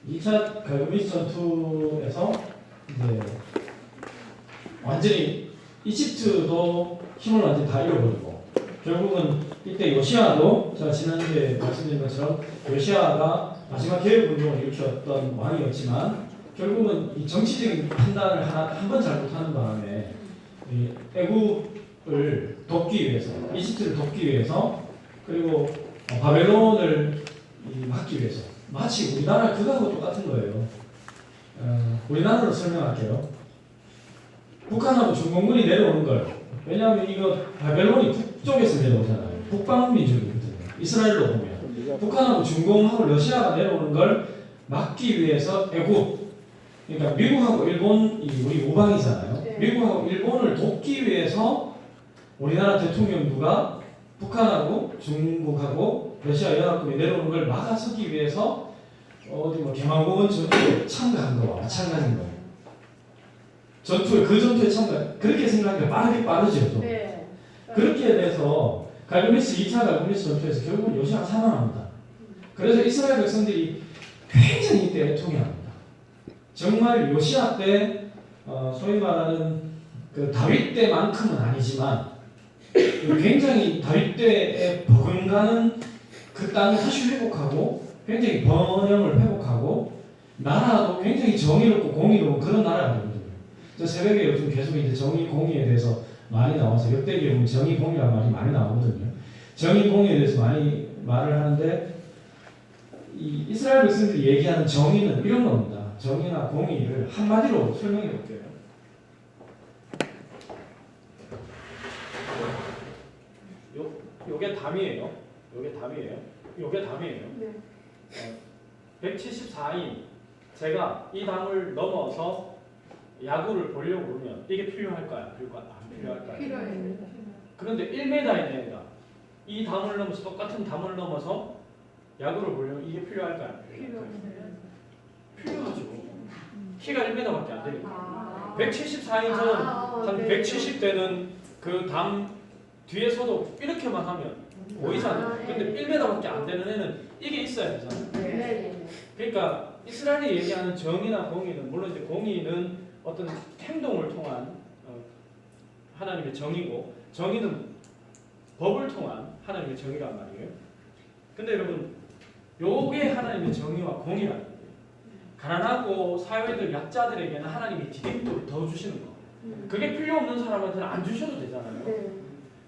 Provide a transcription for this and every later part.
2차 갈그미스 전투에서 이제 완전히 이집트도 힘을 완전히 다 잃어버리고 결국은 이때 요시아도 제가 지난주에 말씀드린 것처럼 요시아가 마지막 개혁운동을 일으켰던 왕이었지만 결국은 이 정치적인 판단을 한 번 잘못하는 바람에 이 애굽을 돕기 위해서 이집트를 돕기 위해서 그리고 바벨론을 막기 위해서 마치 우리나라 그거하고 똑같은 거예요. 우리나라로 설명할게요. 북한하고 중공군이 내려오는 걸 왜냐하면 이거 바벨론이 북쪽에서 내려오잖아요. 북방민족이거든요. 이스라엘로 보면 북한하고 중공하고 러시아가 내려오는 걸 막기 위해서 애굽 그러니까 미국하고 일본이 우리 우방이잖아요. 네. 미국하고 일본을 돕기 위해서 우리나라 대통령 누가 북한하고 중국하고 러시아 연합군이 내려오는 걸 막아서기 위해서 어디 뭐 개망공원 전투에 참가한 거와 마찬가지인 거예요. 그 전투에 참가 그렇게 생각하니까 빠르죠. 또. 네. 그렇게 돼서 갈그미스 2차 갈그미스 전투에서 결국 요시아가 사망합니다. 그래서 이스라엘 백성들이 굉장히 이때 애통해합니다. 정말 요시아 때 소위 말하는 그 다윗 때만큼은 아니지만 굉장히 다윗 때에 버금가는 그 땅을 다시 회복하고 굉장히 번영을 회복하고 나라도 굉장히 정의롭고 공의로운 그런 나라가 되거든요. 저 새벽에 요즘 계속 이제 정의 공의에 대해서 많이 나와서 역대기에 보면 정의 공의라는 말이 많이 나오거든요. 정의 공의에 대해서 많이 말을 하는데 이 이스라엘 백성들이 얘기하는 정의는 이런 겁니다. 정의나 공의를 한마디로 설명해 볼게요. 요게 담이에요. 요게 담이에요. 네. 174인 제가 이 담을 넘어서 야구를 보려고 그러면 이게 필요할까요? 안 필요할까요? 필요해요. 그런데 1m의 내가 이 담을 넘어서 똑같은 담을 넘어서 야구를 보려면 이게 필요할까요? 필요하죠. 키가 1m밖에 안 되니까. 174인 저는 한 170대는 그 담 뒤에서도 이렇게만 하면 보이잖아요. 근데 1m밖에 안 되는 애는 이게 있어야 되잖아요. 네. 그러니까 이스라엘이 얘기하는 정의나 공의는 물론 이제 공의는 어떤 행동을 통한 하나님의 정의고 정의는 법을 통한 하나님의 정의란 말이에요. 근데 여러분 요게 하나님의 정의와 공의라는 거예요. 가난하고 사회적 약자들에게는 하나님이 디딤돌을 더 주시는 거. 그게 필요 없는 사람한테는 안 주셔도 되잖아요. 네.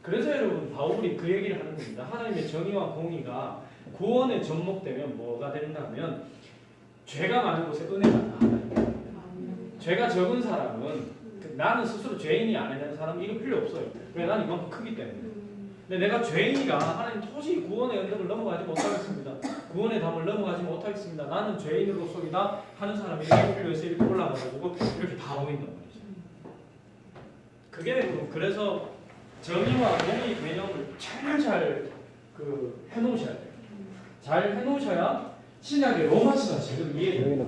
그래서 여러분 바울이 그 얘기를 하는 겁니다. 하나님의 정의와 공의가 구원에 접목되면 뭐가 되는가 하면 죄가 많은 곳에 은혜가 나타나요. 죄가 적은 사람은 나는 스스로 죄인이 아니라는 사람은 이거 필요 없어요. 왜? 나는 이만큼 크기 때문에. 근데 내가 죄인이라 하나님 도저히 구원의 언덕을 넘어가지 못하겠습니다. 구원의 담을 넘어가지 못하겠습니다. 나는 죄인으로서이다 하는 사람이 이게 필요해서 이렇게 올라가가지고 이렇게 다 보인단 말이죠. 그게 그래서 정의와 공의 개념을 잘 해놓으셔야 돼요. 잘 해놓으셔야 신약의 로마서가 제대로 이해돼요.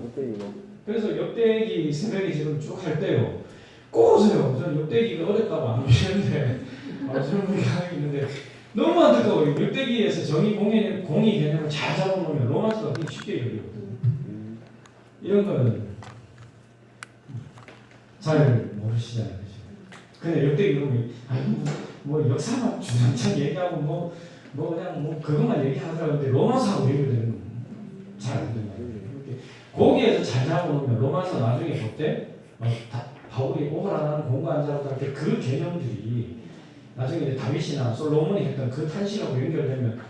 그래서 역대기 새벽에 지금 쭉 할 때요. 꼭 오세요. 저는 역대기가 어렵다고 안 오시는데 저는 분위기가 있는데 너무 안타까워요. 역대기에서 정의 공의 개념을 잘 잡아놓으면 로마서가 그렇게 쉽게 열리거든요. 이런 거는 잘 모르시잖아요. 근데 역대기 보면 뭐 역사만 주장창 얘기하고 뭐 그냥 뭐 그것만 얘기하더라고요. 로마서하고 연결되는 잘 안 된다. 거기에서 잘 잡아놓으면 로마서 나중에 볼 때 바울이 오호라는 공부한 자로도 할 때 그 개념들이 나중에 이제 다윗이나 솔로몬이 했던 그 탄식하고 연결되면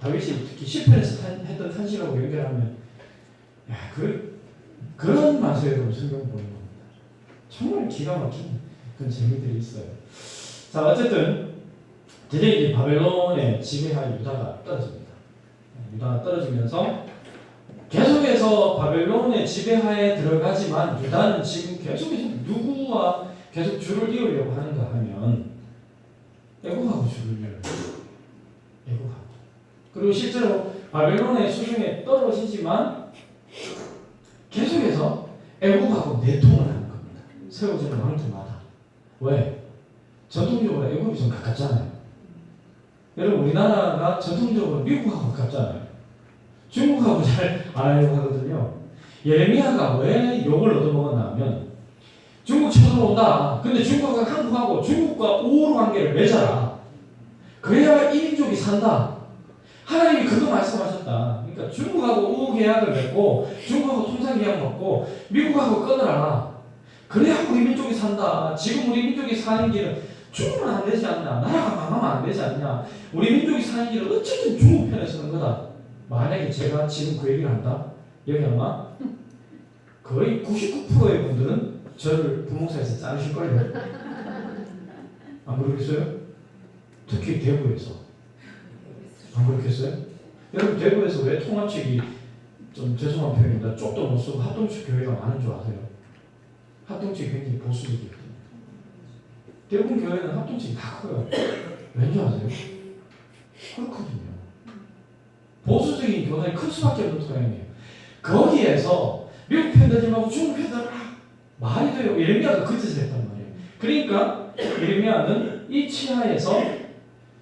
다윗이 특히 시편에서 했던 탄식하고 연결하면 그런 맛으로 성경 보는 겁니다. 정말 기가 막힌 그런 재미들이 있어요. 자 어쨌든 드디어 이제 바벨론의 지배하에 유다가 떨어집니다. 유다가 떨어지면서 계속해서 바벨론의 지배하에 들어가지만 유다는 지금 계속해서 누구와 계속 줄을 이으려고 하는가 하면 애굽하고 줄을 이어요. 애굽하고. 그리고 실제로 바벨론의 수중에 떨어지지만 계속해서 애굽하고 내통을 하는 겁니다. 세워지는 왕들마다. 왜? 전통적으로 애굽이 좀 가깝잖아요. 여러분 우리나라가 전통적으로 미국하고 가깝잖아요. 중국하고 잘 알아야 하거든요. 예레미야가 왜 욕을 얻어먹었나 하면 중국 쳐들어온다. 근데 중국은 한국하고 중국과 우호로 관계를 맺어라. 그래야 이 민족이 산다. 하나님이 그거 말씀하셨다. 그러니까 중국하고 우호 계약을 맺고 중국하고 통상 계약 맺고 미국하고 끊어라. 그래야 우리 민족이 산다. 지금 우리 민족이 사는 길은 중국은 안 되지 않냐. 나라가 망하면 안 되지 않냐. 우리 민족이 사는 길은 어쨌든 중국 편에 서는 거다. 만약에 제가 지금 그 얘기를 한다. 여기 아마 거의 99%의 분들은 저를 부목사에서 자르실걸요. 안 그러겠어요? 특히 대구에서. 안 그렇겠어요? 여러분 대구에서 왜 통합책이 좀 죄송한 표현입니다. 쪽도 못 쓰고 합동측 교회가 많은 줄 아세요? 합동측이 굉장히 보수적이거든요. 대부분 교회는 합동측이 다 커요. 왠지 아세요? 그렇거든요. 보수적인 교단이 클 수밖에 없는 토양이에요. 거기에서 미국 편들님하고 중국 편들 말이 돼요. 예레미야가 그 짓을 했단 말이에요. 그러니까 예레미야는 이 치하에서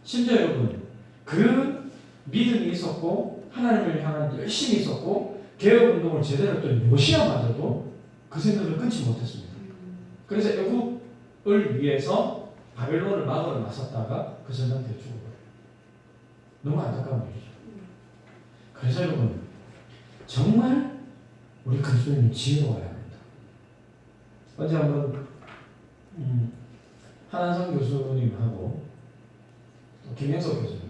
심지어 여러분 그 믿음이 있었고 하나님을 향한 열심이 있었고 개혁운동을 제대로 했던 요시야마저도 그 생각을 끊지 못했습니다. 그래서 애국을 위해서 바벨론을 막으러 나섰다가 그 전장터에 죽어버려요. 너무 안타까운 일이죠. 그래서 여러분 정말 우리 그리스도인은 지혜로워야 합니다. 어제 한번 한한성 교수님하고 김영석 교수님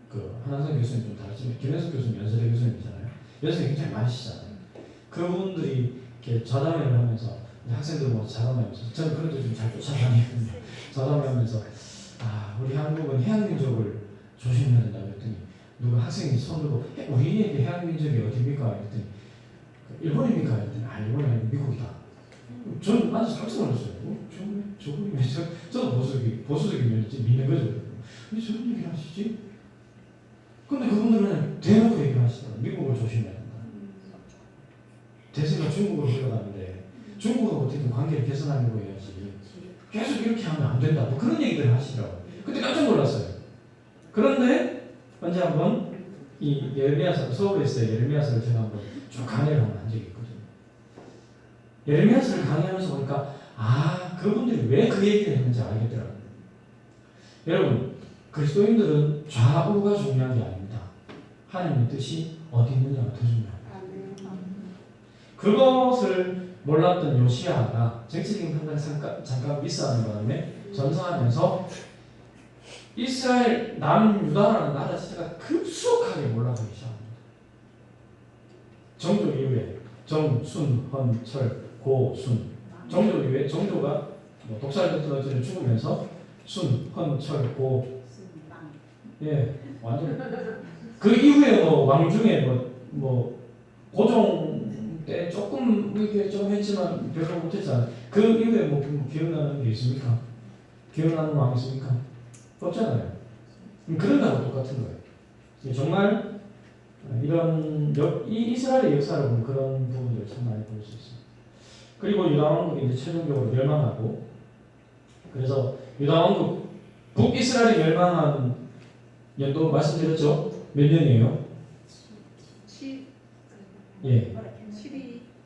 그 한한성 교수님 좀 다르지만 김영석 교수님 연세대 교수님이잖아요. 연세 굉장히 많으시잖아요. 그분들이 이렇게 좌담회를 하면서 학생들 모두 좌담회하면서 저는 그런 데 좀 잘 쫓아다니거든요. 좌담회하면서 우리 한국은 해양민족을 조심해야 된다고 했더니 누가 학생이 손 들고 우리에게 해양민족이 어디입니까? 했더니 일본입니까? 했더니 일본이 아니고 미국이다. 저는 앉아서 깜짝 놀랐어요. 저분이 왜 저도 보수적인 면이 믿는 거죠. 왜 저런 얘기를 하시지? 근데 그분들은 대놓고 얘기를 하시더라고요. 미국을 조심해야 된다. 대세가 중국으로 흘러가는데 중국하고 어떻게든 관계를 개선하려고 해야지. 계속 이렇게 하면 안 된다. 뭐 그런 얘기들을 하시더라고요. 그때 깜짝 놀랐어요. 그런데 언제 한번 이 예레미야서 서울에서 예레미야서를 제가 한번 쭉 강의를 한 적이 있거든요. 예레미야서를 강의하면서 보니까 그분들이 왜 그 얘기를 했는지 알겠더라고요. 여러분 그리스도인들은 좌우가 중요한 게 아닙니다. 하나님의 뜻이 어디 있느냐가 더 중요합니다. 그것을 몰랐던 요시야가 정치적인 판단을 잠깐 미스하는 바람에 전사하면서 이스라엘 남유다라는 나라 자체가 급속하게 올라가기 시작합니다. 정조 이후에 정, 순, 헌, 철, 고, 순 정조 이후에 정조가 독살부터 죽으면서 순, 헌, 철, 고 완전 그 이후에 왕 중에 고종 때 조금 이렇게 좀 했지만 별로 못했잖아요. 그 이후에 기억나는 게 있습니까? 기억나는 왕 있습니까? 없잖아요. 그런 거하고 똑같은 거예요. 정말 이런 이 이스라엘의 역사를 보면 그런 부분들을 참 많이 볼 수 있습니다. 그리고 유다 왕국이 이제 최종적으로 멸망하고 그래서 유다 왕국 북이스라엘이 멸망한 연도 말씀드렸죠? 몇 년이에요?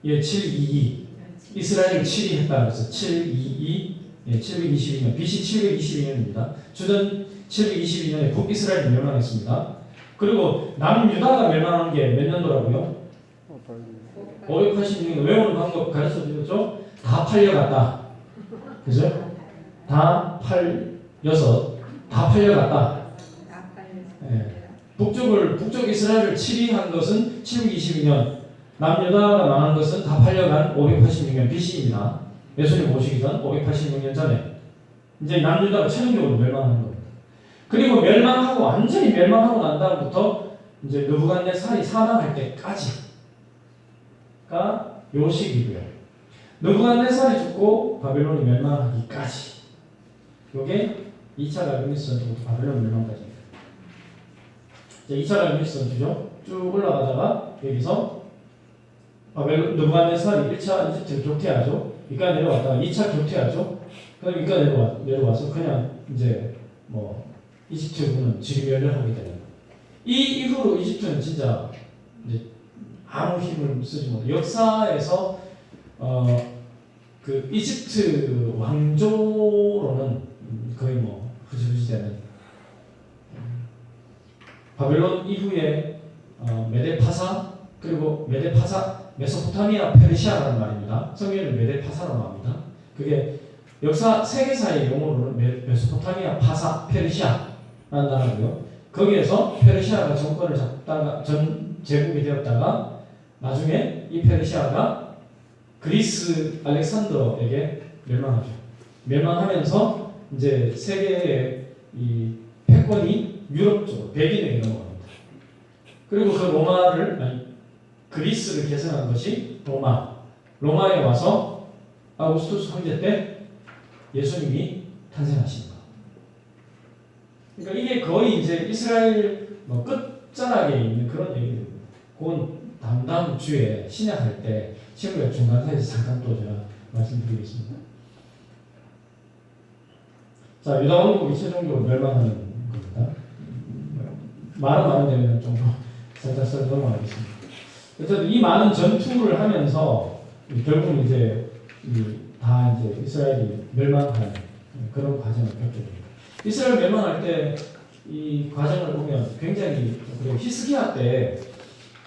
722. 이스라엘을 7위 했다 그래서 722 722년 BC 722년입니다. 주전 722년에 북이스라엘이 멸망했습니다. 그리고 남유다가 멸망한 게 몇 년도라고요? 586년. 외우는 방법 가르쳐 드렸죠? 다 팔려갔다. 그죠? 다 팔려갔다. 북쪽 이스라엘을 7위 한 것은 722년, 남유다가 망한 것은 다 팔려간 586년 BC입니다. 예수님 오시기 전 586년 전에 이제 남유다가 최종적으로 멸망하는 겁니다. 그리고 완전히 멸망하고 난 다음부터 이제 느부갓네살이 사망할 때까지가 요 시기고요. 느부갓네살이 죽고 바벨론이 멸망하기까지 요게 2차 갈비니스 전투부터 바벨론 멸망까지입니다. 2차 갈비니스 전투죠. 쭉 올라가다가 여기서 느부갓네살이 1차 이집트를 교태하죠. 이까 내려왔다가 2차 교태하죠. 그다음 이까 내려와서 그냥 이제 이집트군은 지리멸렬하게 되는. 이 이후로 이집트는 진짜 이제 아무 힘을 쓰지 못해. 역사에서 그 이집트 왕조로는 거의 뭐 흐지부지 되는 바벨론 이후에 메데파사 그리고 메소포타미아 페르시아라는 말입니다. 성경에는 메데파사라고 합니다. 그게 역사 세계사의 용어로는 메소포타미아 파사 페르시아라는 단어고요. 거기에서 페르시아가 정권을 잡다가 전 제국이 되었다가 나중에 이 페르시아가 그리스 알렉산더에게 멸망하죠. 멸망하면서 이제 세계의 이 패권이 유럽 쪽으로 백인에게 넘어갑니다. 그리고 그리스를 개성한 것이 로마에 와서 아우구스투스 황제 때 예수님이 탄생하십니다. 그러니까 이게 거의 이제 이스라엘 끝자락에 있는 그런 얘기입니다. 그건 다음 주에 신약할 때 친구가 중간 사이에서 잠깐 또 제가 말씀드리겠습니다. 자, 유다 왕국이 최종적으로 멸망하는 겁니다. 말은 많은데 좀 살짝 넘어가겠습니다. 어쨌든 이 많은 전투를 하면서 결국 이제 다 이제 이스라엘이 멸망하는 그런 과정을 겪게 됩니다. 이스라엘 멸망할 때 이 과정을 보면 굉장히 그리고 히스기야 때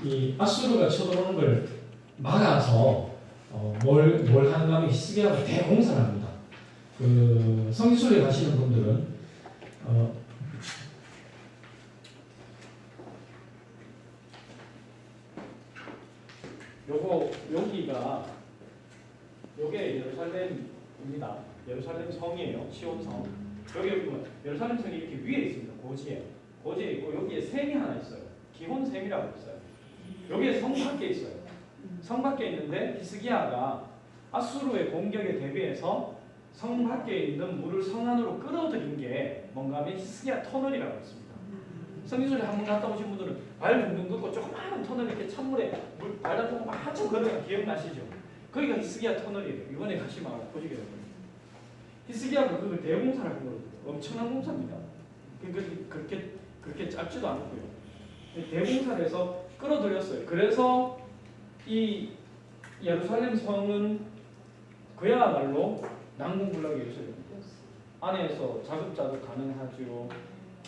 이 아수르가 쳐들어오는 걸 막아서 뭘 하는가 하면 히스기야가 대공사를 합니다. 그 성지순례 가시는 분들은 요게 예루살렘입니다. 예루살렘 성이에요. 시온성. 여기 보면 예루살렘 성이 이렇게 위에 있습니다. 고지에 있고 여기에 샘이 하나 있어요. 기혼샘이라고 있어요. 여기에 성 밖에 있어요. 성 밖에 있는데 히스기야가 아수르의 공격에 대비해서 성 밖에 있는 물을 성 안으로 끌어들인 게 뭔가 하면 히스기야 터널이라고 있습니다. 성지순례 한번 갔다 오신 분들은 발 둥둥 긋고 조그마한 터널 이렇게 찬물에 발 담고 한참 걸어가 기억나시죠? 거기가 히스기야 터널이에요. 이번에 가시면 보시게 될 겁니다. 히스기야가 그걸 대공사를 한 거거든요. 엄청난 공사입니다. 그렇게 짧지도 않고요. 대공사를 해서 끌어들였어요. 그래서 이 예루살렘 성은 그야말로 난공불락의 예루살렘입니다. 안에서 자급자족 가능하죠.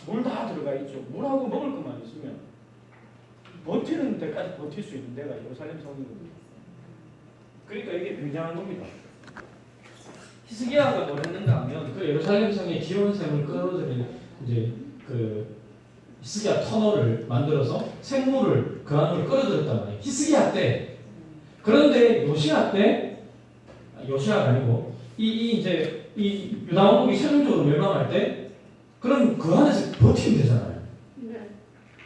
물 다 들어가 있죠. 물하고 먹을 것만 있으면 버티는 데까지 버틸 수 있는 데가 예루살렘 성이거든요. 그러니까 이게 굉장한 겁니다. 히스기야가 뭘 했는가 하면 그 예루살렘 성의 기온샘을 끌어들인 이제 그 히스기야 터널을 만들어서 생물을 그 안으로 끌어들였단 말이에요. 히스기야 때. 그런데 요시아가 아니고 이제 유다 왕국이 최종적으로 멸망할 때 그럼 그 안에서 버티면 되잖아요. 네.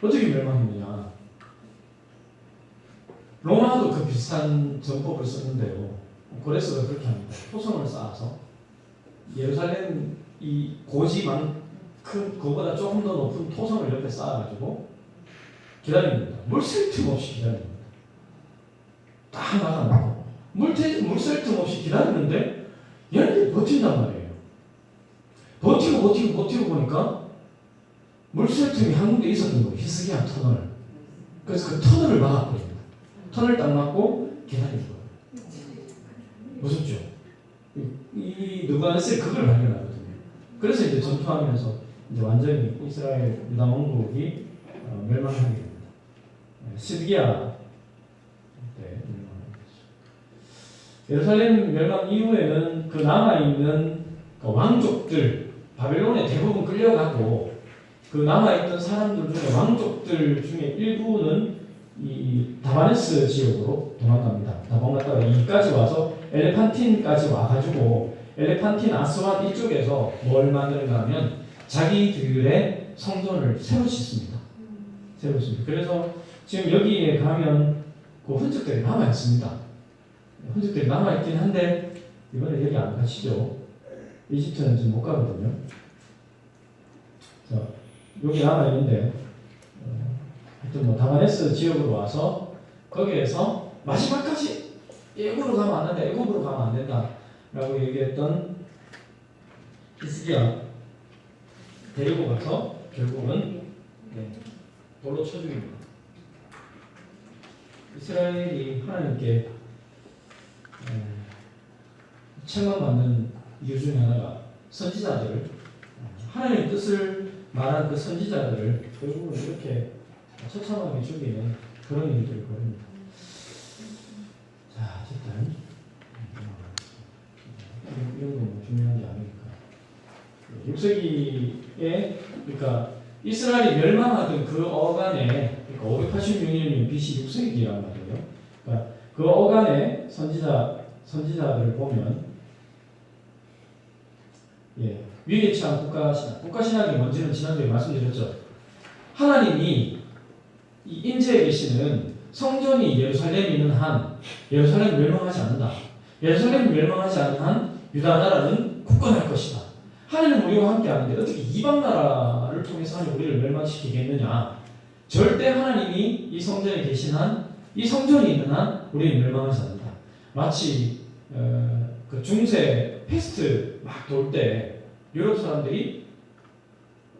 어떻게 멸망했느냐? 로마도 그 비슷한 전법을 썼는데요. 고레스가 그렇게 합니다. 토성을 쌓아서 예루살렘 이 고지만큼 그거보다 조금 더 높은 토성을 옆에 쌓아가지고 기다립니다. 물 쓸 틈 없이 기다립니다. 딱 나가놓고 물 쓸 틈 없이 기다리는데 얘네들이 버틴단 말이에요. 버티고 보니까 물 쓸 틈이 한 군데 있었던 거예요. 히스기야 터널. 그래서 그 터널을 막았거든요. 터널 딱 막고 기다리는 거예요. 무섭죠? 이 누가네스의 그걸 발견하거든요. 그래서 이제 전투하면서 이제 완전히 이스라엘 유다 왕국이 멸망하게 됩니다. 시드기야 때 예루살렘 멸망 이후에는 그 남아있는 그 왕족들 바벨론에 대부분 끌려가고 그 남아있던 사람들 중에 왕족들 중에 일부는 이 다마네스 지역으로 도망갑니다. 도망갔다가 이까지 와서 엘레판틴까지 와가지고 엘레판틴 아스완 이쪽에서 뭘 만드는가 하면 자기들의 성전을 새로 짓습니다. 그래서 지금 여기에 가면 그 흔적들이 남아있습니다. 흔적들이 남아있긴 한데 이번에 여기 안 가시죠. 이집트는 지금 못 가거든요. 자, 여기 남아있는데 하여튼 뭐 다마네스 지역으로 와서 거기에서 마지막까지 애굽으로 가면 안 된다. 애굽으로 가면 안 된다. 라고 얘기했던 히스기야 데리고 가서 결국은 돌로 쳐 죽입니다. 이스라엘이 하나님께 책망받는 이유 중에 하나가 선지자들을 하나님의 뜻을 말한 그 선지자들을 결국은 이렇게 처참하게 죽이는 그런 일들을 벌입니다. 자, 어쨌든 이런 건 중요한 게 아니니까. 6세기에 그러니까 이스라엘이 멸망하던 그 어간에 그러니까 586년 BC 6세기란 말이에요. 그러니까 그 어간에 선지자들을 보면 위기에 처한 국가신학이 뭔지는 지난주에 말씀드렸죠. 하나님이 이 인재에 계시는 성전이 예루살렘에 있는 한 예루살렘을 멸망하지 않는다. 예루살렘을 멸망하지 않는 한 유다 나라는 굳건할 것이다. 하나님은 우리와 함께 하는데 어떻게 이방 나라를 통해서 하나님 우리를 멸망시키겠느냐. 절대 하나님이 이 성전에 계신 한, 이 성전이 있는 한 우리는 멸망하지 않는다. 마치 그 중세 패스트 막 돌 때 유럽 사람들이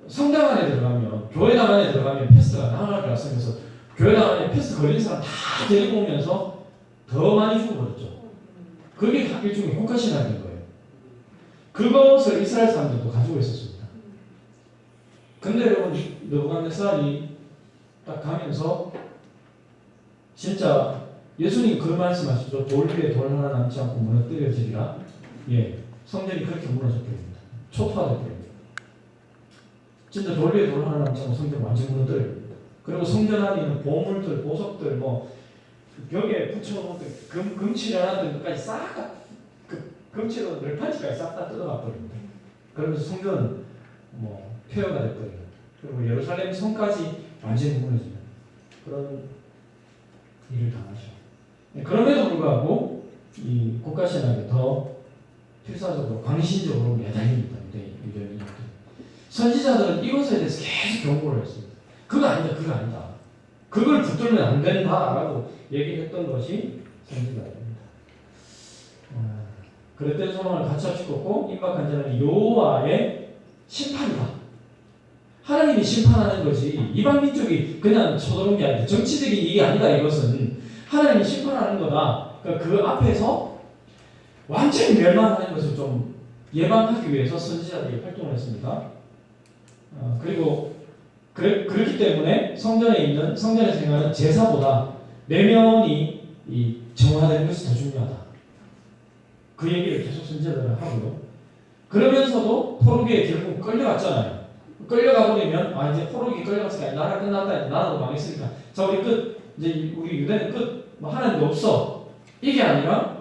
성당 안에 들어가면, 교회당 안에 들어가면 패스트가 나가게 왔으면서 교회당 안에 패스트 걸린 사람 다 데리고 오면서 더 많이 죽어버렸죠. 그게 일종의 국가신학인 거예요. 그것을 이스라엘 사람들도 가지고 있었습니다. 근데 여러분, 느부갓네살이 딱 가면서 진짜 예수님 그 말씀하시죠. 돌 위에 돌 하나 남지 않고 무너뜨려지리라. 성전이 그렇게 무너졌거든요. 초토화됐거든요. 진짜 돌 위에 돌 하나 남지 않고 성전 완전 무너뜨려요. 그리고 성전 안에 있는 보물들, 보석들, 벽에 붙여놓은 금칠해놨던 것까지 싹 다, 금칠로 널판지까지 싹 다 뜯어가 버립니다. 그러면서 성전은 폐허가 됐거든요. 그리고 예루살렘 성까지 완전히 무너지는 그런 일을 당하죠. 그럼에도 불구하고 이 국가신학에 더 필사적으로 광신적으로 매달립니다. 유대인들. 선지자들은 이것에 대해서 계속 경고를 했습니다. 그거 아니다, 그거 아니다. 그걸 붙들면 안 된다라고 얘기했던 것이 선지자들입니다. 그랬던 소망을 가차축었고 임박한 자는 여호와의 심판이다. 하나님이 심판하는 것이 이방 민족이 그냥 쳐들어온 게 아니다. 정치적인 일이 아니다. 이것은 하나님이 심판하는 거다. 그러니까 그 앞에서 완전히 멸망하는 것을 좀 예방하기 위해서 선지자들이 활동을 했습니다. 그리고 그렇기 때문에 성전에 생각하는 제사보다 내면이 이 정화되는 것이 더 중요하다. 그 얘기를 계속 선지자들은 하고요. 그러면서도 포로기에 결국 끌려갔잖아요. 끌려가버리면 이제 포로기 끌려갔으니까 나라 끝났다. 나라도 망했으니까 자 우리 끝. 이제 우리 유대는 끝. 하나님도 없어. 이게 아니라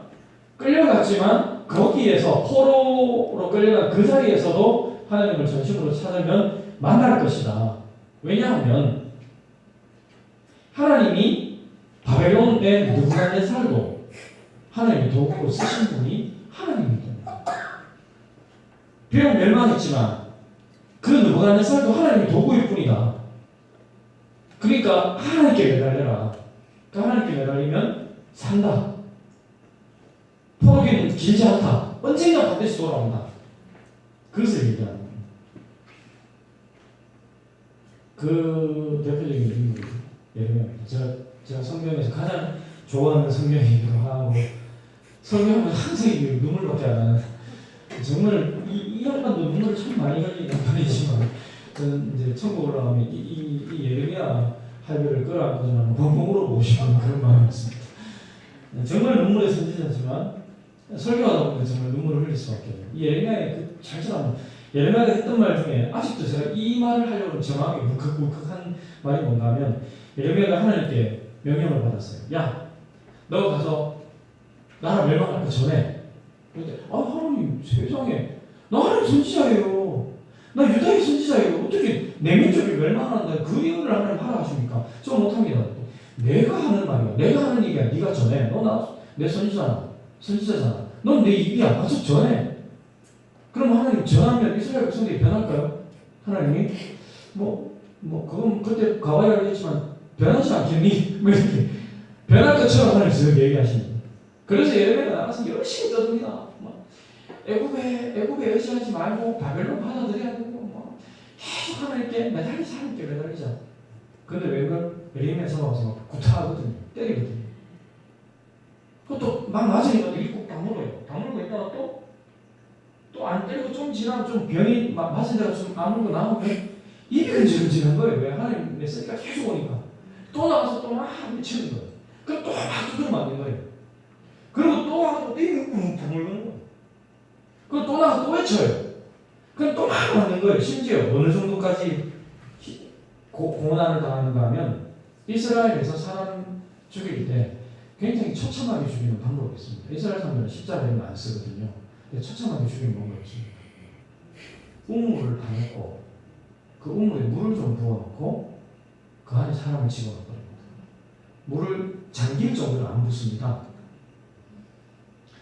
끌려갔지만 거기에서 포로로 끌려간 그 자리에서도 하나님을 전심으로 찾으면 만날 것이다. 왜냐하면 하나님이 바벨론의 느부갓네살도 하나님의 도구로 쓰신 분이 하나님입니다. 비록 멸망했지만 그 느부갓네살도 하나님의 도구일 뿐이다. 그러니까 하나님께 매달려라. 하나님께 매달리면 산다. 포로기는 길지 않다. 언젠가 반드시 돌아온다. 그것을 얘기하는 거예요. 그 대표적인 인물이 예레미야입니다. 제가 성경에서 가장 좋아하는 성경이기도 하고 성경은 항상 눈물밖에 안 나는 정말 이 양반도 눈물을 참 많이 흘리는 편이지만 저는 이제 천국 올라가면 이 예레미야 할배를 끌어안고 저는 번복으로 모고 싶은 그런 마음이었습니다. 정말 눈물의 선지자지만 설교하다 보면 정말 눈물을 흘릴 수밖에 없어요. 이 예레미야의 그 잘처럼 예레미야가 했던 말 중에 아직도 제가 이 말을 하려고 정확하게 울컥울컥한 말이 뭔가 하면 예레미야가 하나님께 명령을 받았어요. 야, 너 가서 나라 멸망하기 전에 그런데 하나님 세상에 나 하나님 선지자예요. 나 유다의 선지자예요. 어떻게 내 민족이 멸망한다 그 이유를 하나님 하라 하십니까? 저 못합니다. 내가 하는 말이야. 내가 하는 얘기야. 네가 전해. 너 내 선지자잖아. 넌 내 입이야. 가서 전해. 그럼 하나님 전하면 이스라엘 백성들이 변할까요? 하나님이 그건 그때 가봐야 알겠지만 변하지 않겠니? 이렇게 변할 것처럼 하나님 쓱 얘기하십니다. 그래서 예레미야가 나가서 열심히 떠듭니다. 애굽에 의지하지 말고 바벨론 받아들여야 되고 계속 하나님께 매달리자. 근데 웬걸 예레미야 잡아서 막 구타하거든요. 때리거든요. 그것도 막 맞으니까 입국 다물어요. 다물고 있다가 또 안 때리고 좀 지나면 좀 병이 맞은 데가 좀 아물고 나오면 입이 근질근질한 거예요. 왜? 하나님 메시지가 계속 오니까. 또 나가서 또 막 미치는 거예요. 그럼 또 막 두드려 맞는 거예요. 그리고 또 하고 입이 다물는 거예요. 그리고 또 나가서 또 외쳐요. 그럼 또 막 맞는 거예요. 심지어 어느 정도까지 고난을 당하는가 하면 이스라엘에서 사람 죽일 때 굉장히 처참하게 죽이는 방법이 있습니다. 이스라엘 사람들은 십자가에는 안 쓰거든요. 근데 처참하게 죽이는 방법이 있습니다. 우물을 다 넣고 그 우물에 물을 좀 부어놓고 그 안에 사람을 집어넣습니다. 물을 잠길 정도로 안 붓습니다.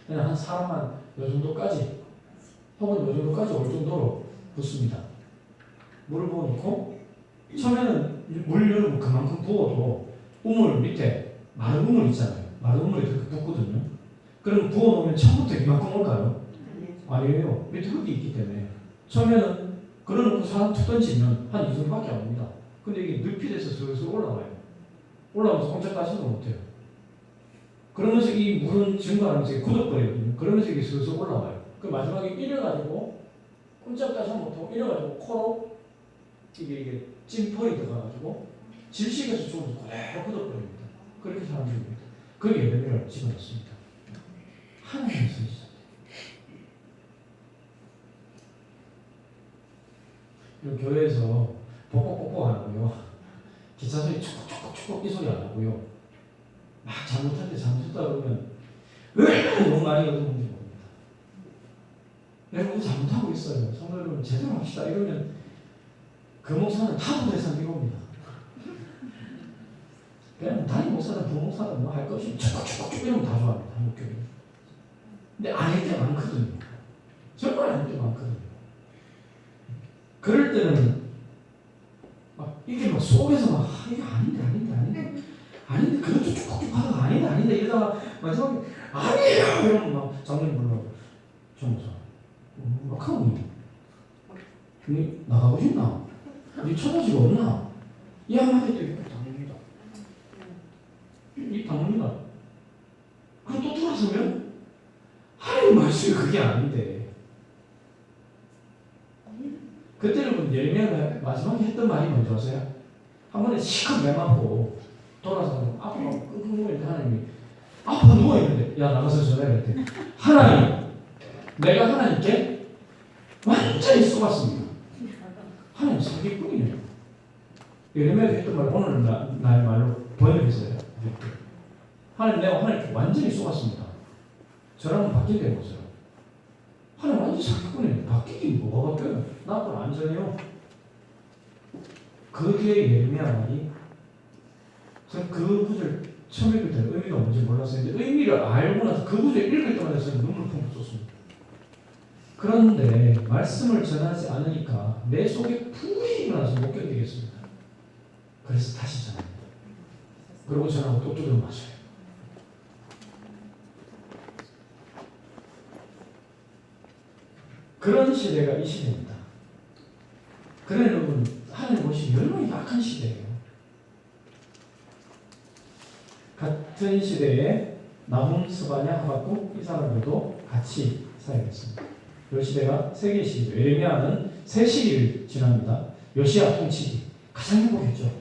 그냥 한 사람 한 요 정도까지 혹은 요 정도까지 올 정도로 붓습니다. 물을 부어놓고 처음에는 물 열고 그만큼 부어도 우물 밑에 마른 우물 있잖아요. 마른 우물이 그렇게 붓거든요. 그럼 부어놓으면 처음부터 이만큼 올까요? 아니에요. 밑에 흙이 있기 때문에 처음에는 그러놓고 사람 툭 던지면 한 이 정도밖에 안 옵니다. 근데 이게 늪이 돼서 슬슬 올라와요. 올라오면서 꼼짝 따지도 못해요. 그러면서 이 물은 증발하면서 굳어버리거든요. 그러면서 이게 슬슬 올라와요. 그 마지막에 이래가지고 꼼짝 따지 못하고 이래가지고 코로 이게 찜펄이 들어가가지고 질식에서 죽어서 그대로 굳어버립니다. 그렇게 사람 죽입니다. 그 예배를 집어넣습니다. 하나님의 선지자. 그리고 교회에서 뽀뽀뽀뽀 안 하고요. 기차 소리 축축축축 이 소리 안 하고요. 막 잘못할 때 잘못했다 그러면 얼마나 너무 많이 얻어먹는지 모릅니다. 여러분 잘못하고 있어요. 성도 여러분 제대로 합시다. 이러면 그 목사는 타도 대상 이겁니다. 그냥 담임 목사든 부목사든 뭐 할 것 없이 축축축축 이러면 다 좋아합니다. 한국 교회. 근데 아닐 때 많거든요. 정말 아닐 때 많거든요. 그럴 때는 막 이게 막 속에서 막 이게 아닌데 그것도 쭉쭉쭉 하다가 아닌데 이러다가 마지막에 아니에요 이러면 막 장로님 불러 정무사 막 하고 니 나가고 싶나? 니 처자지가 없나? 이 한마디 때 이렇게 당깁니다. 이 당깁니다. 그럼 또 돌아서면 하나님 말씀이 그게 아닌데 그때 여러분 예레미야가 마지막에 했던 말이 뭔지 아세요? 한 번에 시컷 매맞고 돌아서 앞으로 끙끙 누워있는데 하나님이 앞으로 누워있는데 야 나가서 전화해 그랬대. 하나님 내가 하나님께 완전히 속았습니다. 하나님 사기꾼이네요. 예레미야가 했던 말 오늘 나의 말로 번역했어요. 하나님 내가 하나님께 완전히 속았습니다. 저랑은 바뀌게 해보세요. 하나님 완전 사기꾼이에요. 바뀌긴 뭐가 바뀌어요? 나쁜 안전해요. 그게 예레미야 말이 저는 그 구절 처음 읽을 때는 의미가 뭔지 몰랐어요. 근데 의미를 알고 나서 그 구절 읽을 때마다 저는 눈물 펑펑 쏟습니다. 그런데 말씀을 전하지 않으니까 내 속에 불이 일어나서 못 견디겠습니다. 그래서 다시 전합니다. 그리고 전하고 또 두드려 맞아요. 그런 시대가 이 시대입니다. 그래 여러분 하나님 보시기 얼마나 약한 시대예요. 같은 시대에 나훔, 스바냐, 하박국 이 사람들도 같이 사역했습니다. 이 시대가 세계 시대죠. 예레미야는 세 시기를 지납니다. 요시야 통치기 가장 행복했죠.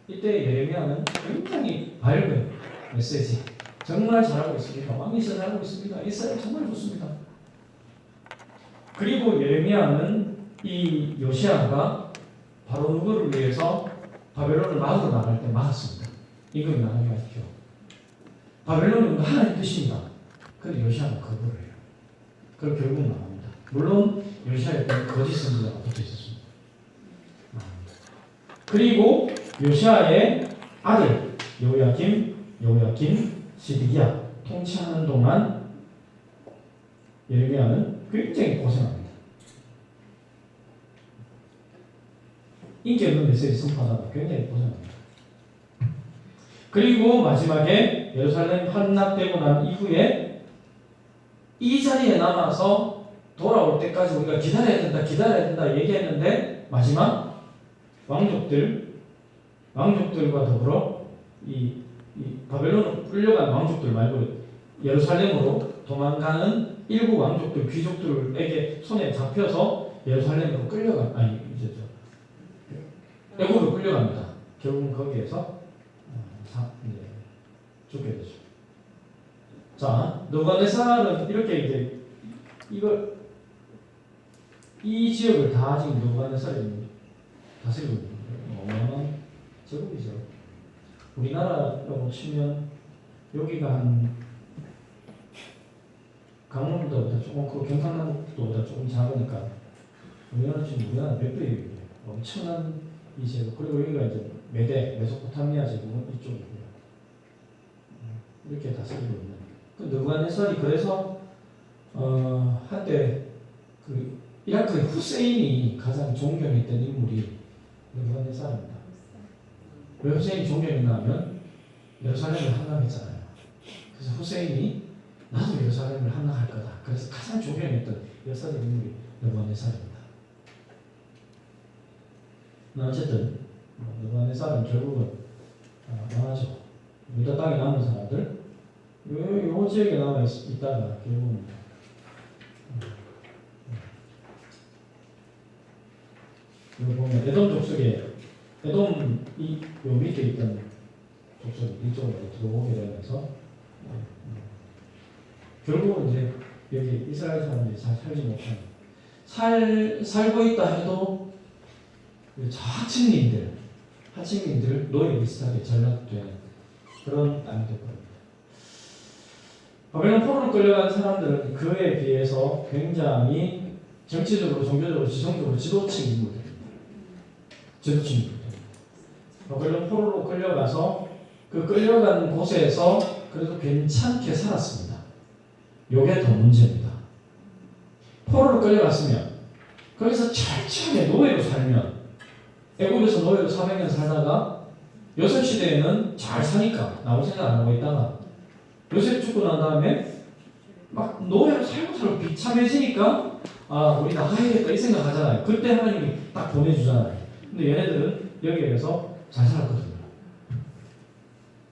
이때 예레미야는 굉장히 밝은 메시지 정말 잘하고 있습니다. 왕이 잘하고 있습니다. 이스라엘 정말 좋습니다. 그리고 예레미야는 이 요시야가 바로 누구를 위해서 바벨론을 막으러 나갈 때 막았습니다. 이걸 나가게 하십시오. 바벨론은 하나님 뜻입니다. 그런데 요시야가 거부를 해요. 그리고 결국 나갑니다. 물론 요시야에 거짓 선지자가 붙어 있었습니다. 그리고 요시야의 아들 요야김, 시드기야 통치하는 동안 예레미야는 굉장히 고생합니다. 인기 없는 메시지 선포하다가 굉장히 고생합니다. 그리고 마지막에 예루살렘 함락되고 난 이후에 이 자리에 남아서 돌아올 때까지 우리가 기다려야 된다 얘기했는데 마지막 왕족들과 더불어 이 바벨론으로 끌려간 왕족들 말고 예루살렘으로 도망가는 일부 왕족들, 귀족들에게 손에 잡혀서 예루살렘으로 이제 애굽으로 끌려갑니다. 결국은 거기에서 죽게 되죠. 자, 느부갓네살은 이렇게 이제 이 지역을 다 지금 느부갓네살이 다스리고 있는 거예요. 어마어마한 제국이죠. 우리나라라고 치면 여기가 한 강원도보다 조금 그 경상남도보다 조금 작으니까 우리나라 몇 배예요. 엄청난 이 제국. 그리고 여기가 이제 메소포타미아 제국은 이쪽이고요. 이렇게 다스리고 있는. 그 느부갓네살이 그래서 한때 그 이라크의 후세인이 가장 존경했던 인물이 느부갓네살입니다. 왜 후세인이 존경했나 하면 예루살렘을 함락했잖아요. 그래서 후세인이 나도 예루살렘을 함락할 거다. 그래서 가장 존경했던 역사적 인물이 느부갓네살입니다. 어쨌든 느부갓네살은 결국은 망하죠. 유다 땅에 남은 사람들 요 지역에 남아 있다가 결국은 여기 보면 에돔 족속에 에돔이 요 밑에 있던 족속이 이쪽으로 들어오게 되면서 결국은 이제 여기 이스라엘 사람들이 잘 살지 못하는 살고 있다 해도 하층민들 노예 비슷하게 전락되는 그런 땅이 되거든요. 바벨론 포로로 끌려간 사람들은 그에 비해서 굉장히 정치적으로, 종교적으로, 지성적으로 지도층 인물들입니다. 바벨론 포로로 끌려가서 그 끌려간 곳에서 그래도 괜찮게 살았습니다. 요게 더 문제입니다. 포로로 끌려갔으면 거기서 철저하게 노예로 살면 애굽에서 노예로 400년 살다가 요셉 시대에는 잘 사니까 아무 생각 안 하고 있다가 요셉 죽고 난 다음에 막 노예로 살고 비참해지니까 우리 나가야겠다 이 생각 하잖아요. 그때 하나님이 딱 보내주잖아요. 근데 얘네들은 여기에서 잘 살았거든요.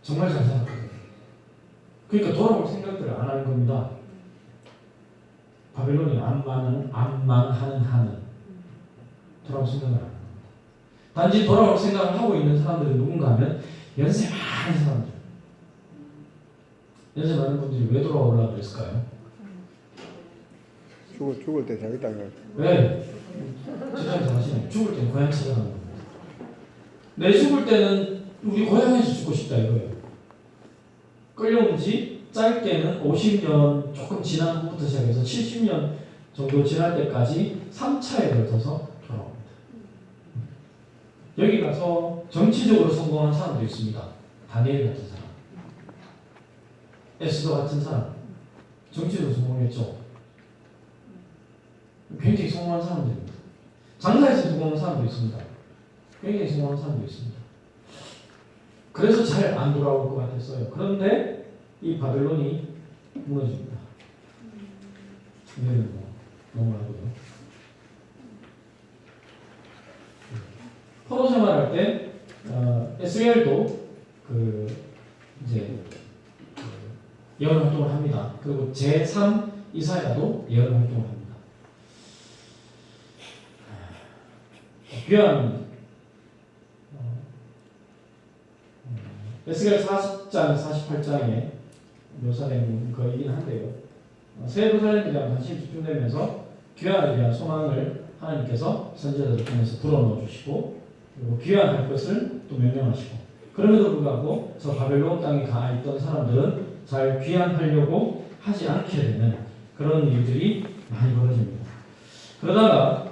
정말 잘 살았거든요. 그러니까 돌아올 생각들을 안 하는 겁니다. 바벨론이 암망하는 한은 돌아올 생각을 안 합니다. 단지 돌아올 생각을 하고 있는 사람들은 누군가 하면 연세 많은 사람들. 연세 많은 분들이 왜 돌아오려고 그랬을까요? 죽을 때 자기 땅을. 왜? 지금 당신은 죽을 때는 고향 찾아가는 겁니다. 내 죽을 때는 우리 고향에서 죽고 싶다 이거예요. 끌려온 지 짧게는 50년 조금 지난 후부터 시작해서 70년 정도 지날 때까지 3차에 걸쳐서 돌아옵니다. 여기 가서 정치적으로 성공한 사람도 있습니다. 다니엘 같은 사람, 에스더 같은 사람, 정치적으로 성공했죠. 굉장히 성공한 사람들입니다. 장사에서 성공한 사람도 있습니다. 굉장히 성공한 사람도 있습니다. 그래서 잘 안 돌아올 것 같았어요. 그런데 이 바벨론이 무너집니다. 이거는 넘어가고요. 포로 생활할 때 에스겔도 예언 활동을 합니다. 그리고 제3 이사야도 예언 활동을 합니다. 귀한 에스겔 40장, 48장에 묘사된 거이긴 한데요. 새 예루살렘에 대한 관심이 집중되면서 귀환에 대한 소망을 하나님께서 선지자들을 통해서 불어넣어 주시고 그리고 귀환할 것을 또 명령하시고 그럼에도 불구하고 저 바벨론 땅에 가 있던 사람들은 잘 귀환하려고 하지 않게 되는 그런 일들이 많이 벌어집니다. 그러다가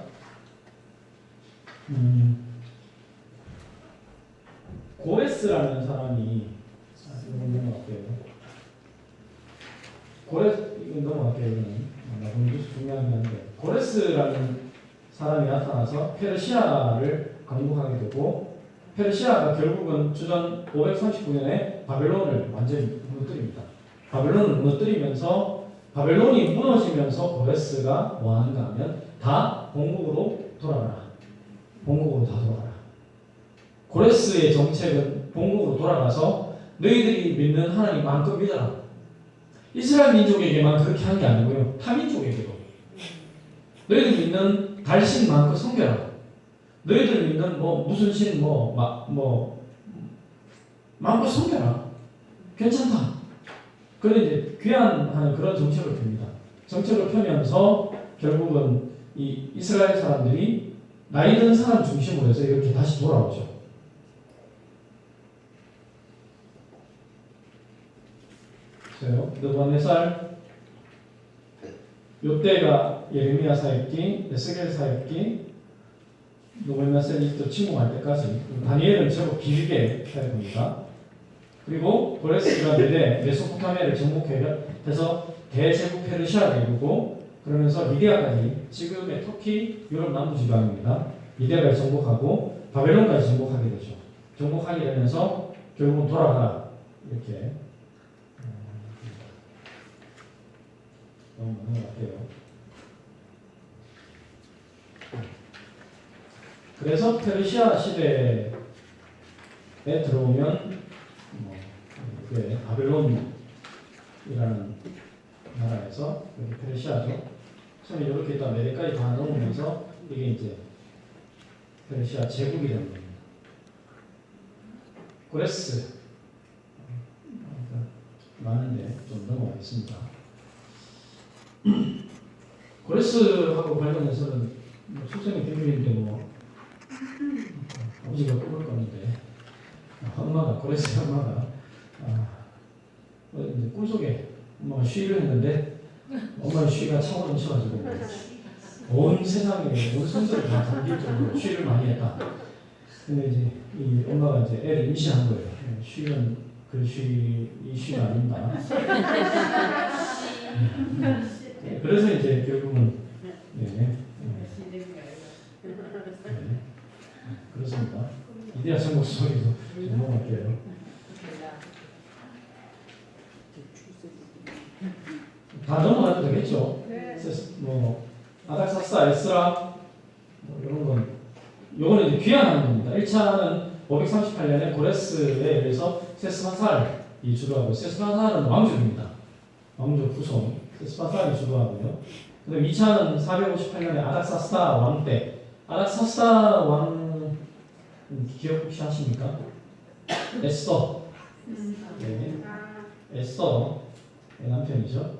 고레스라는 사람이 이건 넘어갈게요. 이건 넘어갈게요. 이거는 나중에 중요한 게 아닌데 고레스라는 사람이 나타나서 페르시아를 강국하게 되고 페르시아가 결국은 주전 539년에 바벨론을 완전히 무너뜨립니다. 바벨론을 무너뜨리면서 바벨론이 무너지면서 고레스가 뭐 하는가 하면 다 본국으로 돌아가라. 본국으로 다 돌아가라. 고레스의 정책은 본국으로 돌아가서 너희들이 믿는 하나님 마음껏 믿어라. 이스라엘 민족에게만 그렇게 한 게 아니고요. 타민족에게도. 너희들 믿는 달신 마음껏 섬겨라. 너희들 믿는 무슨 신 마음껏 섬겨라. 괜찮다. 그런데 이제 귀환하는 그런 정책을 펴니다. 정책을 펴면서 결국은 이 이스라엘 사람들이 나이 든 사람 중심으로 해서 이렇게 다시 돌아오죠. 보세요. 너가 몇 살? 요때가 예레미야 사역기, 에스겔 사역기, 누구나 셀리스트 침공할 때까지. 다니엘은 제법 길게 사역합니다. 그리고 고레스가 메소포타미아를 정복해서 대제국 페르시아를 이루고 그러면서 미디아까지 지금의 터키 유럽 남부 지방입니다. 미디아를 정복하고 바벨론까지 정복하게 되죠. 정복하게 되면서 결국은 돌아가라 이렇게 넘어갈게요. 그래서 페르시아 시대에 들어오면 바벨론이라는 나라에서 여기 페르시아죠. 처음에 이렇게 있다 메대까지 다 넘으면서 이게 이제 페르시아 제국이 되는 겁니다. 고레스 많은데 좀 넘어가겠습니다. 고레스하고 관련해서는 출생의 비밀인데 아버지가 꿈을 꿨는데 엄마가 고레스 엄마가 이제 꿈속에 엄마가 쉬를 했는데 엄마의 쉬가 차고 넘쳐가지고 온 세상에 온 선수를 다 담길 정도로 쉬를 많이 했다. 근데 이제 이 엄마가 이제 애를 임신한 거예요. 쉬는 그 이 쉬가 아닙니다. 그래서 이제 결국은 그렇습니다. 이데아 천국 속에서 넘어갈게요. 다 넘어가도 되겠죠? 아닥사스다, 에스라 이런 건 요거는 이제 귀환하는 겁니다. 1차는 538년에 고레스에 의해서 세스바살이 주도하고 세스바살은 왕족입니다. 왕족 후손 세스바살이 주도하고요. 그다음 2차는 458년에 아닥사스다 왕 때 아닥사스다 왕 기억 혹시 하십니까? 에스더 에스더의 남편이죠.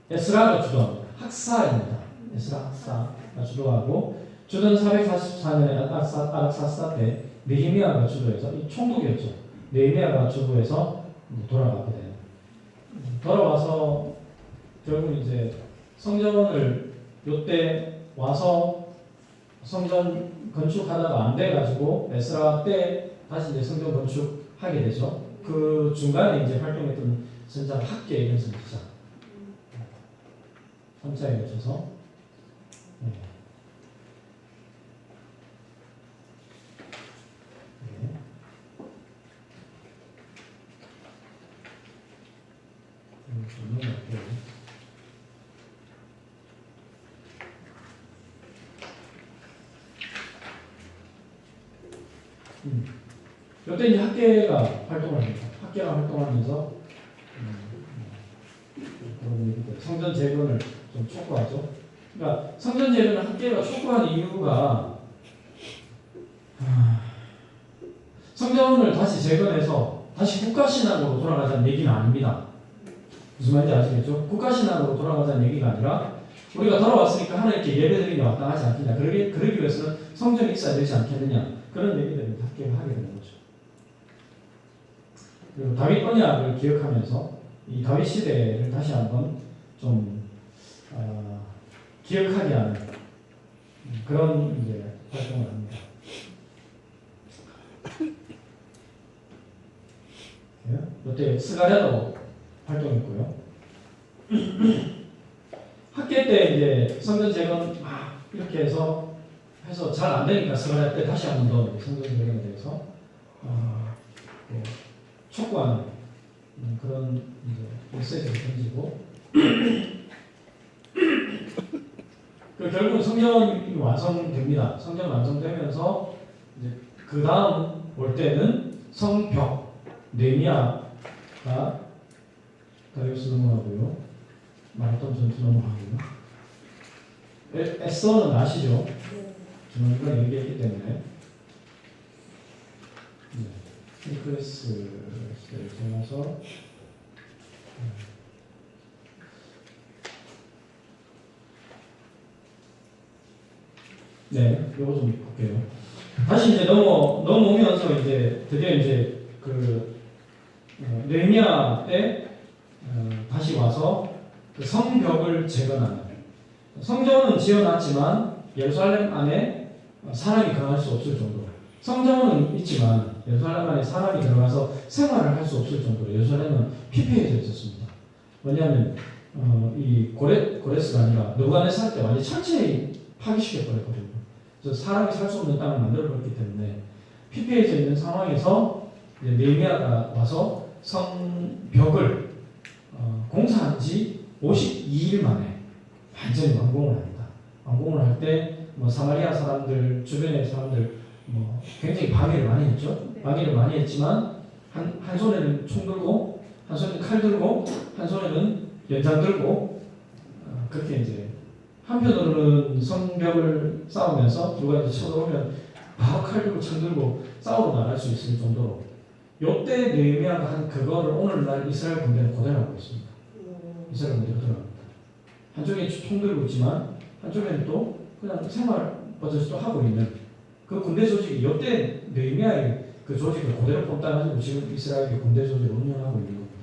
에스라가 주도합니다. 학사입니다. 에스라 학사가 주도하고 주전 444년에 아닥사스다 때 느헤미야가 주도해서 이 총독이었죠. 느헤미야가 주도해서 돌아가게 돼요. 돌아와서 결국 이제 성전을 요때 와서 성전 건축하다가 안 돼가지고 에스라 때 다시 이제 성전 건축하게 되죠. 그 중간에 이제 활동했던 선자 학계 이런 선지자 3차에 걸쳐서 이때 이제 학계가 활동을 합니다. 학계가 활동하면서 성전 재건을 좀 촉구하죠. 그러니까 성전 재건을 학계가 촉구한 이유가 성전을 다시 재건해서 다시 국가신앙으로 돌아가자는 얘기는 아닙니다. 무슨 말인지 아시겠죠? 국가신앙으로 돌아가자는 얘기가 아니라 우리가 돌아왔으니까 하나님께 예배드리는 게 마땅하지 않겠냐. 그러기 위해서는 성전이 있어야 되지 않겠느냐. 그런 얘기들을 학계가 하게 되는 거죠. 그리고 다윗 언약을 기억하면서 이 다윗 시대를 다시 한번 좀 기억하게 하는 그런 이제 활동을 합니다. 이때 스가랴도 활동했고요. 학계 때 이제 성전 재건 막 이렇게 해서 잘 안 되니까 스가랴 때 다시 한 번 더 성전 재건에 대해서 촉구하는 그런 이제 메시지를 던지고 결국은 성전이 완성됩니다. 성전 완성되면서 이제 그 다음 올 때는 성벽 느헤미야가 다리우스 넘어가고요. 마라톤 전투 넘어가고요. 에스더는 아시죠? 저는 이걸 얘기했기 때문에. 핑크레스 시대를 지나서 네, 요거 좀 볼게요. 다시 이제 넘어오면서 이제 드디어 이제 그 느헤미야 때 다시 와서 그 성벽을 재건하는, 성전은 지어놨지만 예루살렘 안에 사람이 거할 수 없을 정도로, 성전은 있지만 예루살렘 안에 사람이 들어가서 생활을 할 수 없을 정도로 예루살렘은 피폐해져 있었습니다. 왜냐하면 이 고레스가 아니라 느부갓네살 때 완전히 철저히 파괴시켜버렸거든요. 그래서 사람이 살 수 없는 땅을 만들어버렸기 때문에 피폐해져 있는 상황에서 느헤미야가 와서 성벽을 공사한 지 52일 만에 완전히 완공을 합니다. 완공을 할 때 뭐 사마리아 사람들, 주변의 사람들 뭐 굉장히 방해를 많이 했죠. 방해를 많이 했지만 한 손에는 총 들고, 한 손에는 칼 들고, 한 손에는 연장 들고, 그렇게 이제 한편으로는 성벽을 싸우면서 누가 이제 쳐들어오면 바로 칼 들고 창 들고 싸우러 나갈 수 있을 정도로, 요때 느헤미야가 한 그거를 오늘날 이스라엘 군대는 그대로 하고 있습니다. 이스라엘 군대가 들어갑니다. 한쪽에 총 들고 있지만 한쪽에는 또 그냥 생활 버젓이 또 하고 있는 그 군대 조직이, 요때 느헤미야의 그 조직을 그대로 뽑다가지고 지금 이스라엘의 군대 조직을 운영하고 있는 겁니다.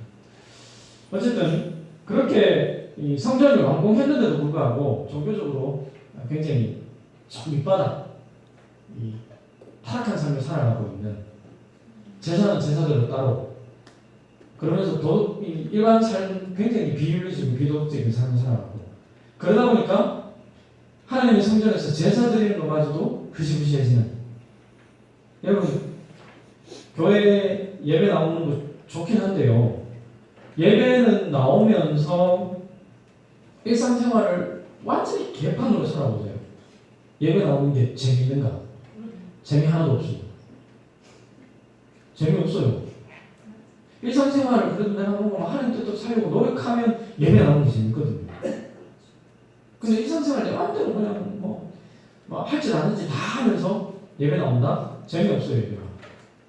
어쨌든 그렇게 이 성전을 완공했는데도 불구하고 종교적으로 굉장히 밑바닥, 이 타락한 삶을 살아가고 있는, 제사는 제사대로 따로, 그러면서 일반 삶은 굉장히 비윤리적이고 비도덕적인 삶을 살아가고, 그러다 보니까 하나님의 성전에서 제사 드리는 것마저도 흐지부지해지는. 여러분, 교회 예배 나오는 거 좋긴 한데요, 예배는 나오면서 일상생활을 완전히 개판으로 살아보세요. 예배 나오는 게 재미있는가? 재미 하나도 없습니다. 재미없어요. 일상생활을 그래도 내가 보고 하나님 뜻도 살려고 노력하면 예배 나오는 게 재밌거든요. 근데 일상생활 내 마음대로 그냥 뭐 할지 안 할지 다 하면서 예배 나온다? 재미없어요, 예배가.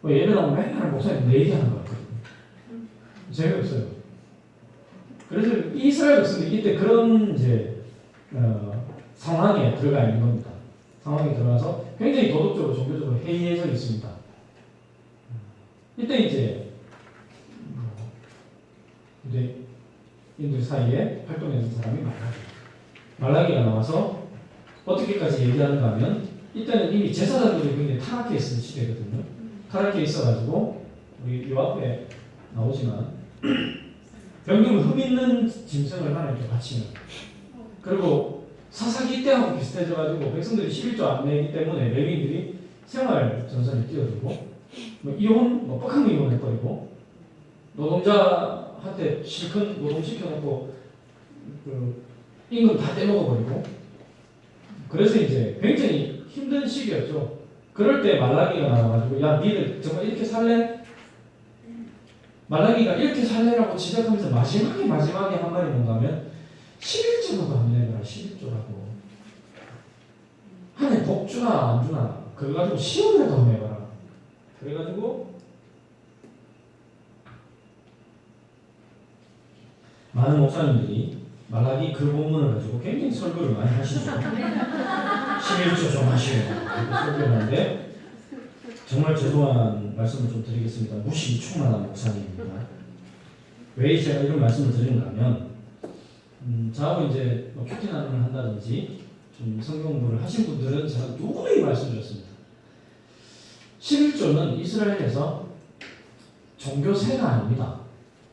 예배 나오면 맨날 목사님 내 얘기하는 것 같거든요. 재미없어요. 그래서 이스라엘 백성들이 이때 그런 이제 상황에 들어가 있는 겁니다. 상황에 들어가서 굉장히 도덕적으로 종교적으로 해이해져 있습니다. 이때 이제 유대인들 사이에 활동했던 사람이 말라기가 나와서 어떻게까지 얘기하는가 하면, 이때는 이미 제사장들이 굉장히 타락해 있는 시대거든요. 타락해 있어가지고 우리 요 앞에 나오지만 병금 흠 있는 짐승을 하나님께 바치는, 그리고 사사기 때하고 비슷해져가지고 백성들이 11조 안 내기 때문에 레위인들이 생활 전선에 뛰어들고, 이혼, 뻑한 거 이혼해버리고, 노동자한테 실컷 노동시켜놓고 그 임금 다 떼먹어버리고, 그래서 이제 굉장히 힘든 시기였죠. 그럴 때 말라기가 나와가지고, 야, 니들 정말 이렇게 살래? 말라기가 이렇게 살래라고 지적하면서 마지막에 한 말이 뭔가 하면 11조라고 한번 해봐라. 11조라고. 하나님 복 주나 안 주나 그거 가지고 시험이라도 한번 해봐라. 그래가지고 많은 목사님들이 말라기 그 본문을 가지고 굉장히 설교를 많이 하시죠. 11조 좀 하시오. 이렇게 설교를 하는데, 정말 죄송한 말씀을 좀 드리겠습니다. 무식이 충만한 목사님입니다. 왜 제가 이런 말씀을 드리는가 하면, 저하고 이제 큐티나눔을 한다든지 좀 성경 공부를 하신 분들은 제가 누구에게 말씀드렸습니다. 11조는 이스라엘에서 종교세가 아닙니다.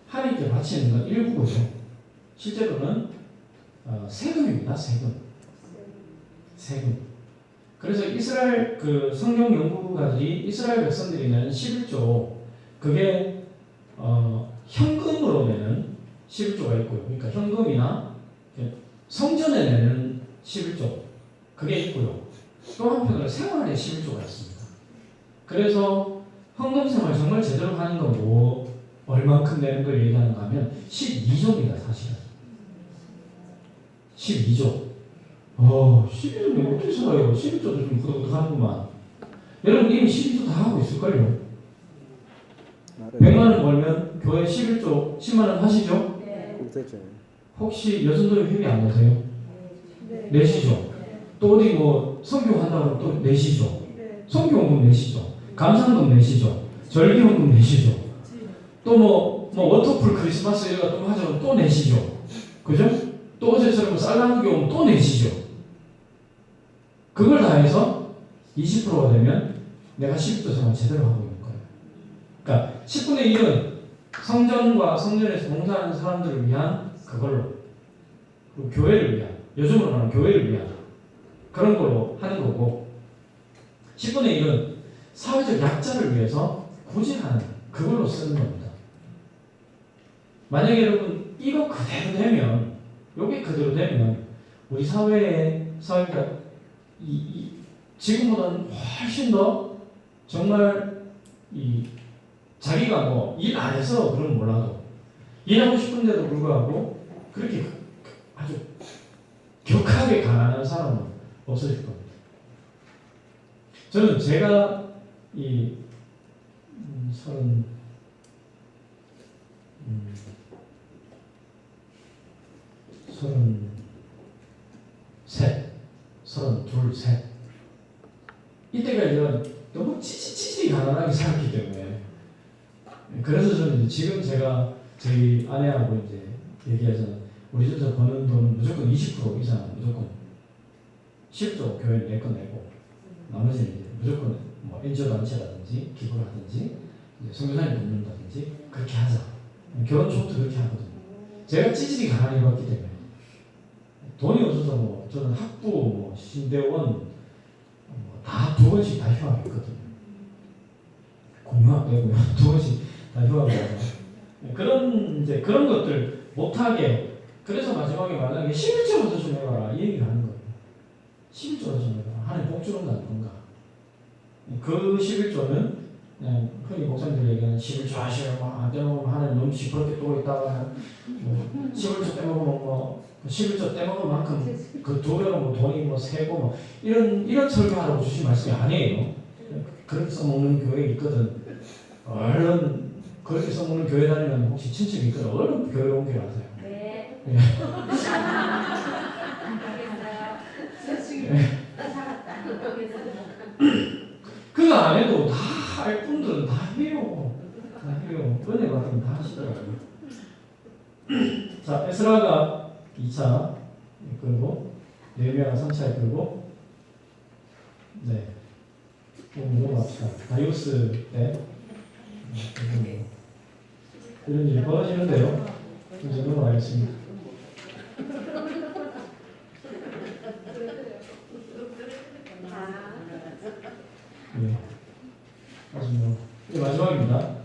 하나님께 바치는 건 일부고요. 실제로는 세금입니다. 세금. 그래서 이스라엘 그 성경 연구가들이 이스라엘 백성들이 내는 11조, 그게 현금으로 내는 11조가 있고요. 그러니까 현금이나 성전에 내는 11조, 그게 있고요. 또 한편으로 생활의 11조가 있습니다. 그래서 헌금 생활 정말 제대로 하는 건 얼만큼 내는 걸 얘기하는가 하면 12조입니다. 사실은 12조. 12조면 어떻게 살아요? 12조도 좀 후덕후덕하는구만. 여러분 이미 12조 다 하고 있을걸요. 100만 원 벌면 교회 11조 10만 원 하시죠? 혹시 여전도에 회비 안 내세요? 내시죠? 또 어디 뭐 성교한다고 또 내시죠? 성교원금 내시죠? 감상금 내시죠? 절기원금 내시죠? 또 뭐 워터풀 크리스마스 이런 거 또 하죠? 또 내시죠? 그죠? 또 어제처럼 쌀나무기 오면 또 내시죠? 그걸 다 해서 20%가 되면 내가 12조 생활 제대로 하고 있는 거예요. 그러니까 10분의 1은 성전과 성전에서 봉사하는 사람들을 위한 그걸로, 그리고 교회를 위한, 요즘으로 말하는 교회를 위한 그런 걸로 하는 거고, 10분의 1은 사회적 약자를 위해서 굳이 하는 그걸로 쓰는 겁니다. 만약에 여러분 이거 그대로 되면, 요게 그대로 되면 우리 사회가 지금보다는 훨씬 더 정말 자기가 뭐 일 안 해서 그런 몰라도 일하고 싶은데도 불구하고 그렇게 아주 격하게 가난한 사람은 없어질 겁니다. 저는 제가 이 32, 3 이때가 이제 너무 찌질찌질이 가난하게 살았기 때문에, 그래서 저는 이제 지금 제가 저희 아내하고 이제 얘기해서 우리 집에서 버는 돈은 무조건 20% 이상 무조건 10조 교회 낼 건 내고, 나머지는 이제 무조건 뭐 NGO 단체라든지 기부를 하든지 선교사님 돕는다든지 그렇게 하자. 결혼 초부터 그렇게 하거든요. 제가 찌질이 가난히 봤기 때문에 돈이 없어서 뭐 저는 학부, 뭐 신대원 다 2번씩 다 휴학했거든요. 공유학 되고요. 2번씩 다 휴학을 그런 것들 못하게, 그래서 마지막에 말하는 게 11조부터 좀 해봐라 이 얘기를 하는 거예요. 11조부터 좀 해봐라. 하나님 복 주는 건가? 그 11조는 그냥 흔히 목사님들 얘기하는 11조 하시면 안 되면 하나님 너무 시끄럽게 또 있다가 11조 떼먹으면 뭐 11조 떼먹을 만큼 그 2배로 뭐 돈이 뭐 세고 뭐 이런 설교하라고 주신 말씀이 아니에요. 그렇게 써먹는 교회 있거든. 얼른 그렇게 써먹는 교회 다니면 혹시 친척이 있거든. 얼른 교회 옮기러 하세요. 네. 그거 안 해도 다 할 분들은 다 해요. 다 해요. 은혜 받으면 다 하시더라고요. 자, 에스라가 2차 이끌고, 느헤미야가 3차 이끌고, 네. 넘어갑시다. 다리우스 때 이런 일이 벌어지는데요. 이제 넘어가겠습니다. 네. 이제 마지막입니다.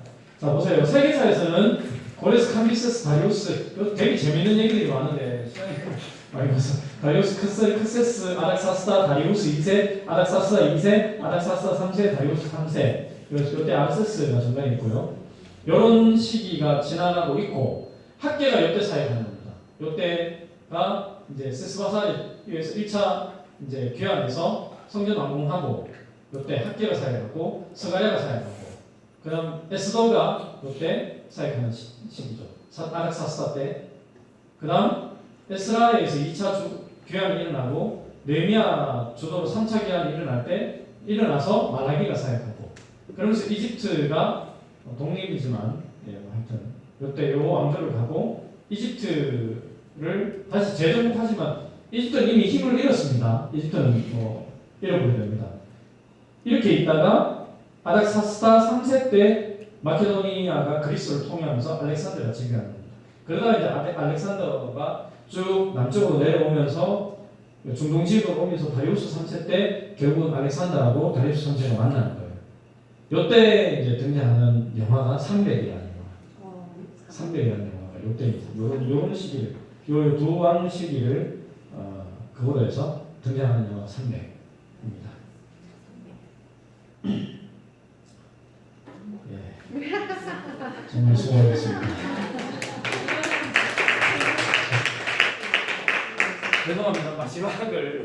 자, 보세요. 세계사에서는 고레스, 캄비세스, 다리우스, 되게 재밌는 얘기들이 많은데 시간이 많이 가서 다리우스, 크세스, 아닥사스다, 다리우스 2세, 아닥사스다 2세, 아닥사스다 3세, 다리우스 3세. 이때 아닥세스가 중간에 있고요. 이런 시기가 지나가고 있고, 학계가 이때 사역하는 겁니다. 이때가 이제 세스바사에서 1차 이제 귀환해서 성전 완공하고, 이때 학계가 사역하고 서가랴가 사역하고, 그다음 에스더가 이때 사역하는 시기죠. 아닥사스다 때. 그다음 에스라에서 2차 귀환이 일어나고, 느헤미야 주도로 3차 귀환이 일어날 때 일어나서 말라기가 사역하고, 그러면서 이집트가 독립이지만 하여튼 이때 요 왕조를 가고 이집트를 다시 재정복하지만 이집트는 이미 힘을 잃었습니다. 이집트는 잃어버려야 됩니다. 이렇게 있다가 아닥사스다 3세 때 마케도니아가 그리스를 통일하면서 알렉산더가 즉위하는 겁니다. 그러다가 이제 알렉산더가 쭉 남쪽으로 내려오면서 중동 지역으로 오면서 다리우스 3세 때 결국은 알렉산더하고 다리우스 3세가 만나는 거예요. 이때 이제 등장하는 영화가 300이라는 영화. 300이라는 영화가 이때입니다. 요런 시기를, 요 두 왕 시기를 그거로 해서 등장하는 영화가 300입니다. 예. 정말 수고하셨습니다. 죄송합니다. 마지막을